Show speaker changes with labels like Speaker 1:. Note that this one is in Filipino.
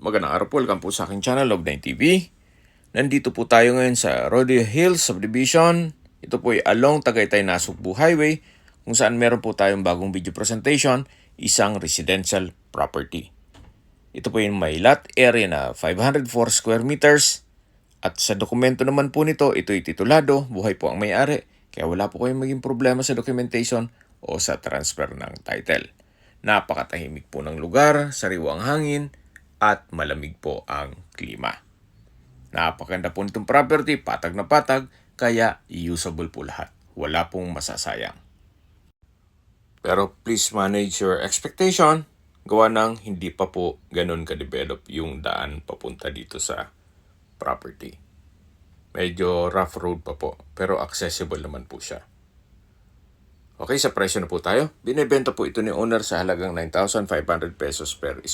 Speaker 1: Magandang araw po, welcome po sa aking channel, Log9 TV. Nandito po tayo ngayon sa Rodeo Hills Subdivision. Ito po ay along Tagaytay Nasugbu Highway, kung saan meron po tayong bagong video presentation, isang residential property. Ito po yung may lot area na 504 square meters. At sa dokumento naman po nito, ito ay titulado, buhay po ang may-ari, kaya wala po kayong maging problema sa documentation o sa transfer ng title. Napakatahimik po ng lugar, sariwang hangin, at malamig po ang klima. Napakaganda po nitong property, patag na patag, kaya usable po lahat. Wala pong masasayang. Pero please manage your expectation. Gawa ng hindi pa po ganun ka-develop yung daan papunta dito sa property. Medyo rough road pa po, pero accessible naman po siya. Okay, sa presyo na po tayo. Binebenta po ito ni owner sa halagang 9,500 pesos per